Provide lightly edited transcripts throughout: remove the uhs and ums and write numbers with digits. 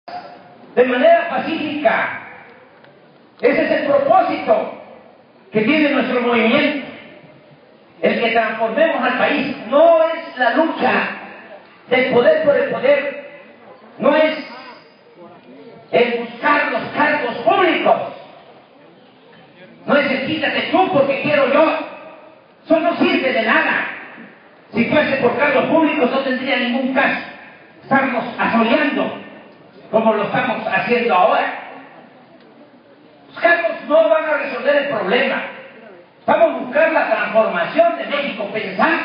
de manera pacífica. Ese es el propósito que tiene nuestro movimiento, el que transformemos al país. No es la lucha del poder por el poder, no es el buscar los cargos públicos, no es el quítate tú porque quiero yo. Eso no sirve de nada. Si fuese por cargos públicos no tendría ningún caso estarnos asoleando como lo estamos haciendo ahora. Los cargos no van a resolver el problema. Vamos a buscar la transformación de México. Pensar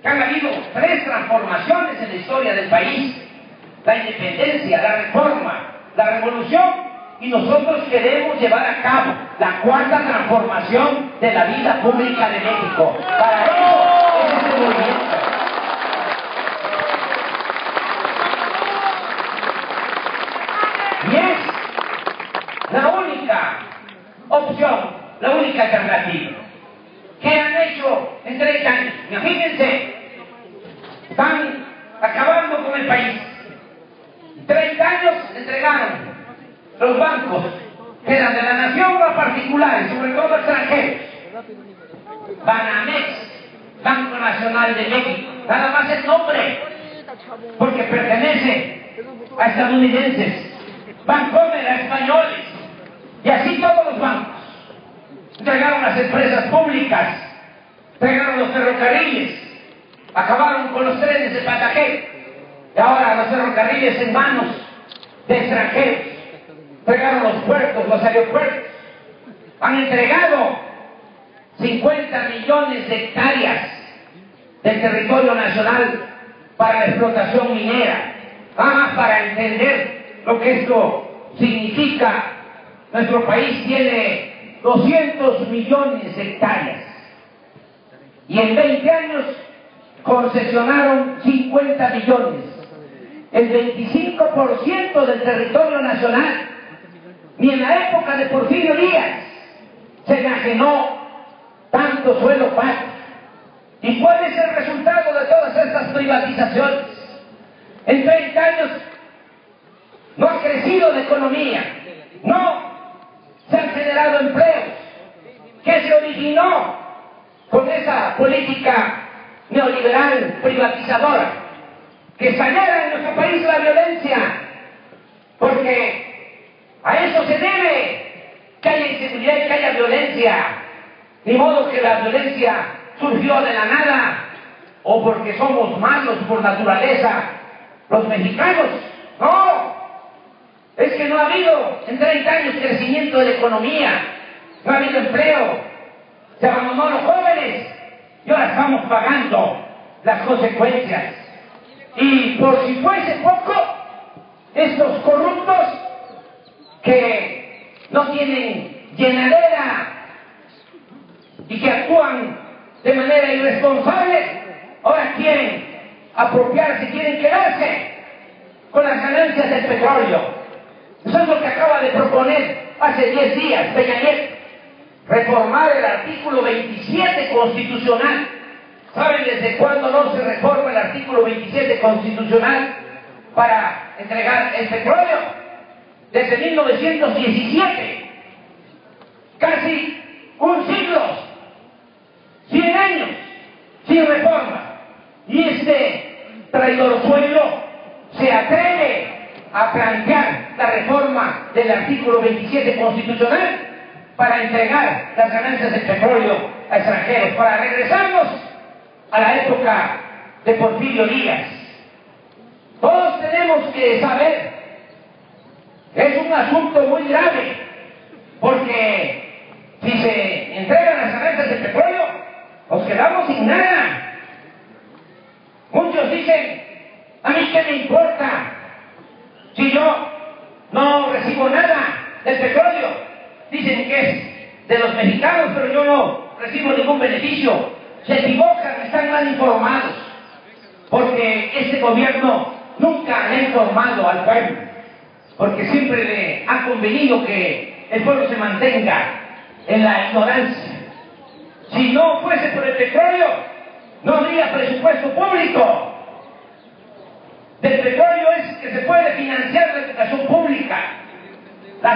que han habido 3 transformaciones en la historia del país: la independencia, la reforma, la revolución, y nosotros queremos llevar a cabo la 4ª transformación de la vida pública de México. Para eso es este movimiento. Y es la única opción, la única alternativa. ¿Qué han hecho en 30 años? Imagínense, están acabando con el país. 30 años entregaron los bancos, que eran de la nación a particulares, sobre todo extranjeros. Banamex, Banco Nacional de México, nada más el nombre, porque pertenece a estadounidenses. Bancomer a españoles, y así todos los bancos. Entregaron las empresas públicas, entregaron los ferrocarriles, acabaron con los trenes de pasajeros, y ahora los ferrocarriles en manos de extranjeros. Entregaron los puertos, los aeropuertos, han entregado 50 millones de hectáreas del territorio nacional para la explotación minera. Nada más para entender lo que esto significa. Nuestro país tiene 200 millones de hectáreas y en 20 años concesionaron 50 millones, el 25% del territorio nacional. Ni en la época de Porfirio Díaz se enajenó tanto suelo patrio. ¿Y cuál es el resultado de todas estas privatizaciones? En 30 años no ha crecido la economía, no se han generado empleos. ¿Qué se originó con esa política neoliberal privatizadora? Que estallara en nuestro país la violencia, porque a eso se debe que haya inseguridad y que haya violencia. Ni modo que la violencia surgió de la nada, o porque somos malos por naturaleza los mexicanos. No, es que no ha habido en 30 años crecimiento de la economía, no ha habido empleo, se abandonó a los jóvenes y ahora estamos pagando las consecuencias. Y por si fuese poco, estos corruptos que no tienen llenadera y que actúan de manera irresponsable, ahora quieren apropiarse, quieren quedarse con las ganancias del petróleo. Eso es lo que acaba de proponer hace 10 días Peña Nieto: reformar el artículo 27 constitucional. ¿Saben desde cuándo no se reforma el artículo 27 constitucional para entregar el petróleo? Desde 1917, casi un siglo, 100 años sin reforma. Y este traidor pueblo se atreve a plantear la reforma del artículo 27 constitucional para entregar las ganancias del petróleo a extranjeros, para regresarnos a la época de Porfirio Díaz. Todos tenemos que saber que es un asunto muy grave, porque si se entregan las ganancias del petróleo, nos quedamos sin nada. Muchos dicen: ¿a mí qué me importa si yo no recibo nada del petróleo? Dicen que es de los mexicanos, pero yo no recibo ningún beneficio. Se equivocan, están mal informados, porque este gobierno nunca ha informado al pueblo, porque siempre le ha convenido que el pueblo se mantenga en la ignorancia. Si no fuese por el petróleo, no habría presupuesto público. Del petróleo es que se puede financiar la educación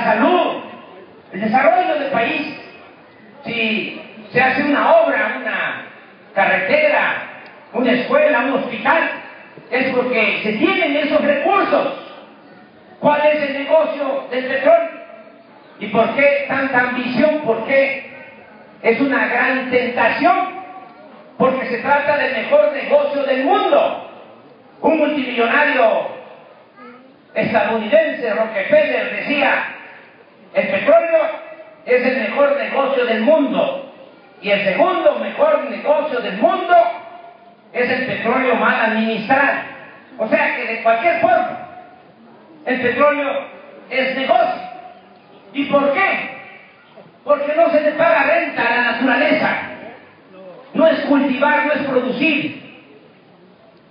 salud, el desarrollo del país. Si se hace una obra, una carretera, una escuela, un hospital, es porque se tienen esos recursos. ¿Cuál es el negocio del petróleo? ¿Y por qué tanta ambición? ¿Por qué es una gran tentación? Porque se trata del mejor negocio del mundo. Un multimillonario estadounidense, Rockefeller, decía: el petróleo es el mejor negocio del mundo, y el segundo mejor negocio del mundo es el petróleo mal administrado. O sea que de cualquier forma el petróleo es negocio. ¿Y por qué? Porque no se le paga renta a la naturaleza. No es cultivar, no es producir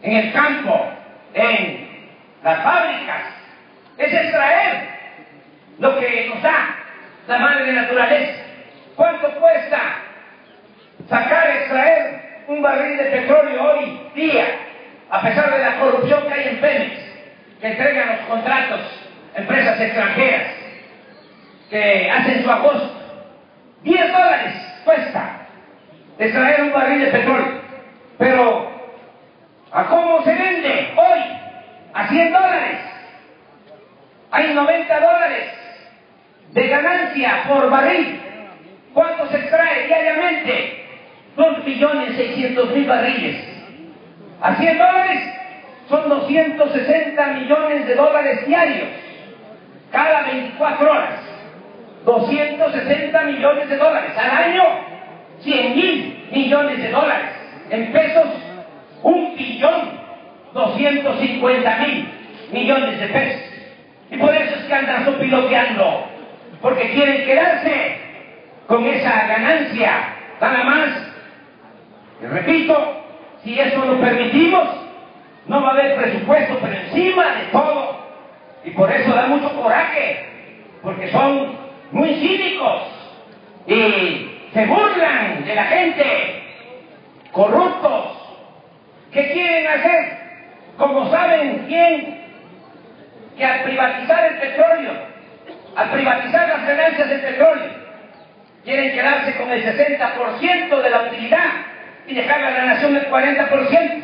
en el campo, en las fábricas, es extraer lo que nos da la madre naturaleza. ¿Cuánto cuesta extraer un barril de petróleo hoy día, a pesar de la corrupción que hay en Pemex, que entregan los contratos a empresas extranjeras, que hacen su agosto? $10 cuesta extraer un barril de petróleo. Pero ¿a cómo se vende hoy? A $100. Hay $90 de ganancia por barril. ¿Cuánto se extrae diariamente? 2.600.000 barriles. A $100 son $260 millones diarios, cada 24 horas. 260 millones de dólares al año, 100.000 millones de dólares. En pesos, 1.250.000 millones de pesos. Y por eso es que andan sopiloteando, porque quieren quedarse con esa ganancia, nada más. Y repito, si eso lo permitimos, no va a haber presupuesto, pero encima de todo, y por eso da mucho coraje, porque son muy cínicos y se burlan de la gente, corruptos. ¿Qué quieren hacer? Como saben bien que al privatizar el petróleo, al privatizar las ganancias del petróleo, quieren quedarse con el 60% de la utilidad y dejarle a la nación el 40%.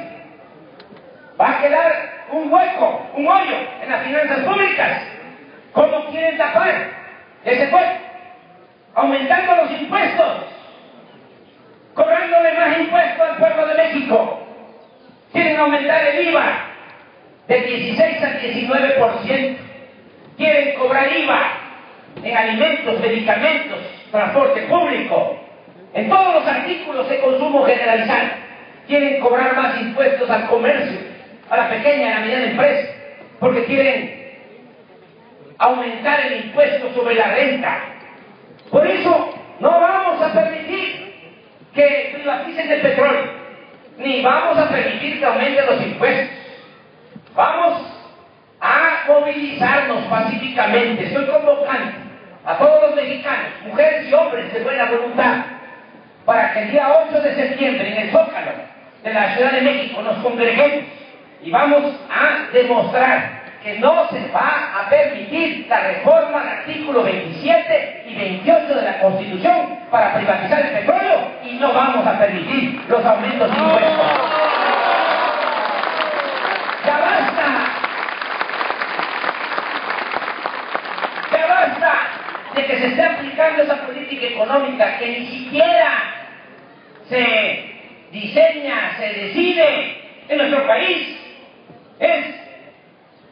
Va a quedar un hueco, un hoyo en las finanzas públicas. ¿Cómo quieren tapar ese hueco? Aumentando los impuestos, cobrándole más impuestos al pueblo de México. Quieren aumentar el IVA de 16 al 19%. Quieren cobrar IVA en alimentos, medicamentos, transporte público, en todos los artículos de consumo generalizado. Quieren cobrar más impuestos al comercio, a la pequeña y a la mediana empresa, porque quieren aumentar el impuesto sobre la renta. Por eso no vamos a permitir que privaticen el petróleo, ni vamos a permitir que aumenten los impuestos. Vamos a movilizarnos pacíficamente. Estoy convocando a todos los mexicanos, mujeres y hombres de buena voluntad, para que el día 8 de septiembre en el Zócalo de la Ciudad de México nos congreguemos y vamos a demostrar que no se va a permitir la reforma del artículo 27 y 28 de la Constitución para privatizar el petróleo, y no vamos a permitir los aumentos de impuestos. ¡Ya basta! ¡Ya basta de que se esté aplicando esa política económica que ni siquiera se diseña, se decide en nuestro país? Es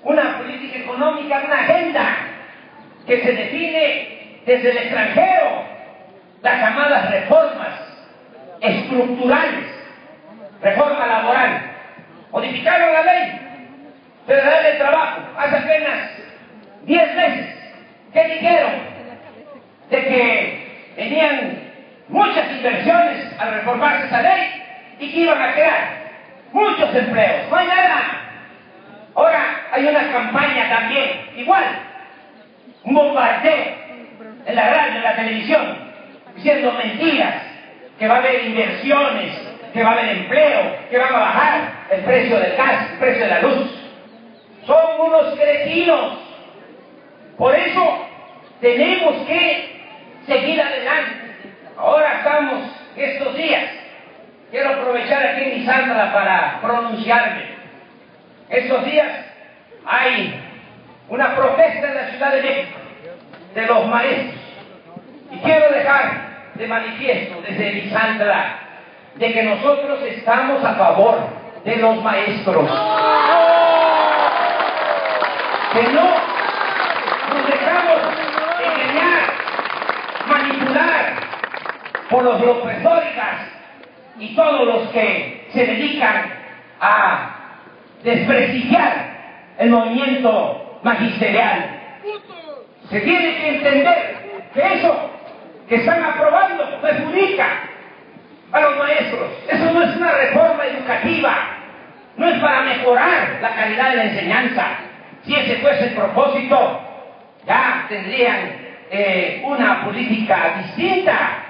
una política económica, una agenda que se define desde el extranjero, las llamadas reformas estructurales, reforma laboral. Modificaron la ley federal del trabajo hace apenas 10 meses. ¿Qué dijeron? De que tenían muchas inversiones al reformarse esa ley y que iban a crear muchos empleos. No hay nada. Ahora hay una campaña también, igual, un bombardeo en la radio, en la televisión, diciendo mentiras, que va a haber inversiones, que va a haber empleo, que van a bajar el precio del gas, el precio de la luz. Son unos cretinos. Por eso tenemos que seguir adelante. Ahora estamos estos días, quiero aprovechar aquí en Isandra para pronunciarme. Estos días hay una protesta en la Ciudad de México de los maestros. Y quiero dejar de manifiesto desde Isandra de que nosotros estamos a favor de los maestros. Que no nos dejamos engañar, manipular por los López Dórigas y todos los que se dedican a desprestigiar el movimiento magisterial. Se tiene que entender que eso que están aprobando perjudica a los maestros. Eso no es una reforma educativa, no es para mejorar la calidad de la enseñanza. Si ese fuese el propósito, ya tendrían una política distinta,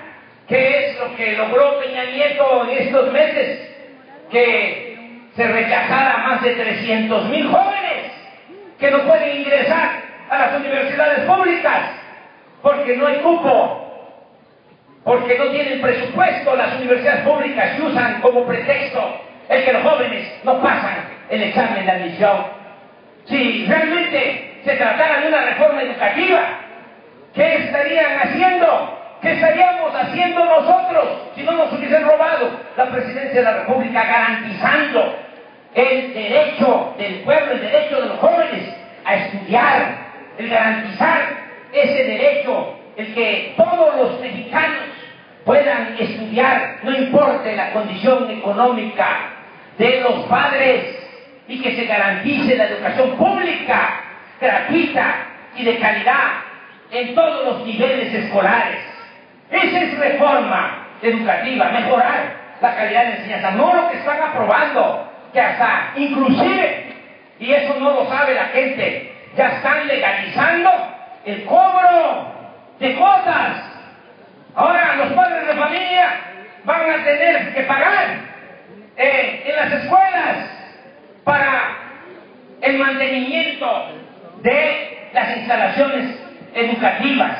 que es lo que logró Peña Nieto en estos meses, que se rechazara más de 300,000 jóvenes que no pueden ingresar a las universidades públicas porque no hay cupo, porque no tienen presupuesto las universidades públicas y usan como pretexto el que los jóvenes no pasan el examen de admisión. Si realmente se tratara de una reforma educativa, ¿qué estarían haciendo? ¿Qué estaríamos haciendo nosotros si no nos hubiesen robado la presidencia de la República, garantizando el derecho del pueblo, el derecho de los jóvenes a estudiar, el garantizar ese derecho, el que todos los mexicanos puedan estudiar, no importe la condición económica de los padres, y que se garantice la educación pública, gratuita y de calidad en todos los niveles escolares? Esa es reforma educativa, mejorar la calidad de la enseñanza, no lo que están aprobando, que hasta inclusive, y eso no lo sabe la gente, ya están legalizando el cobro de cuotas. Ahora los padres de familia van a tener que pagar en las escuelas para el mantenimiento de las instalaciones educativas.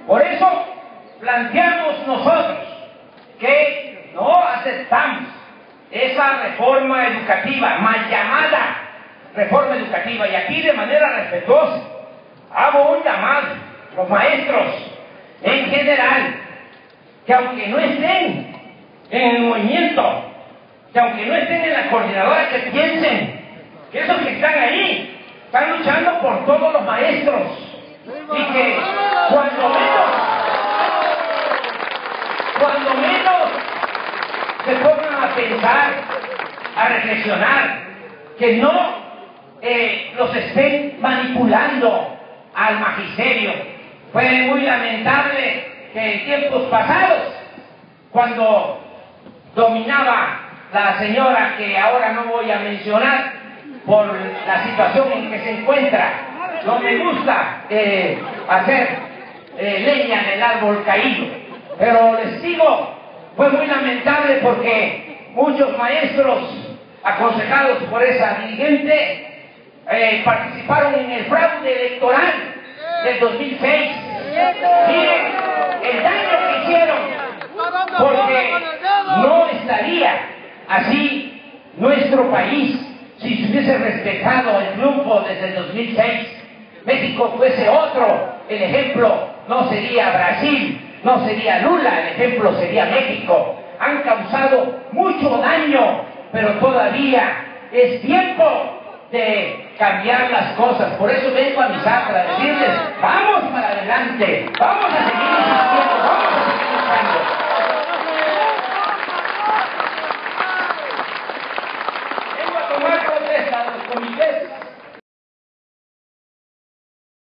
Por eso planteamos nosotros que no aceptamos esa reforma educativa, mal llamada reforma educativa, y aquí de manera respetuosa hago un llamado a los maestros en general, que aunque no estén en el movimiento, que aunque no estén en la coordinadora, que piensen que esos que están ahí están luchando por todos los maestros, y que cuando menos se pongan a pensar, a reflexionar, que no los estén manipulando al magisterio. Fue muy lamentable que en tiempos pasados, cuando dominaba la señora que ahora no voy a mencionar por la situación en que se encuentra, no me gusta hacer leña del árbol caído, pero les digo, fue muy lamentable porque muchos maestros aconsejados por esa dirigente participaron en el fraude electoral del 2006. Miren el daño que hicieron, porque no estaría así nuestro país si se hubiese respetado el triunfo desde el 2006. México fuese otro, el ejemplo no sería Brasil, no sería Lula, el ejemplo sería México. Han causado mucho daño, pero todavía es tiempo de cambiar las cosas. Por eso vengo a Misar para decirles, vamos para adelante, vamos a seguir insistiendo, vamos a seguir luchando. Vengo a tomar protesta de los comités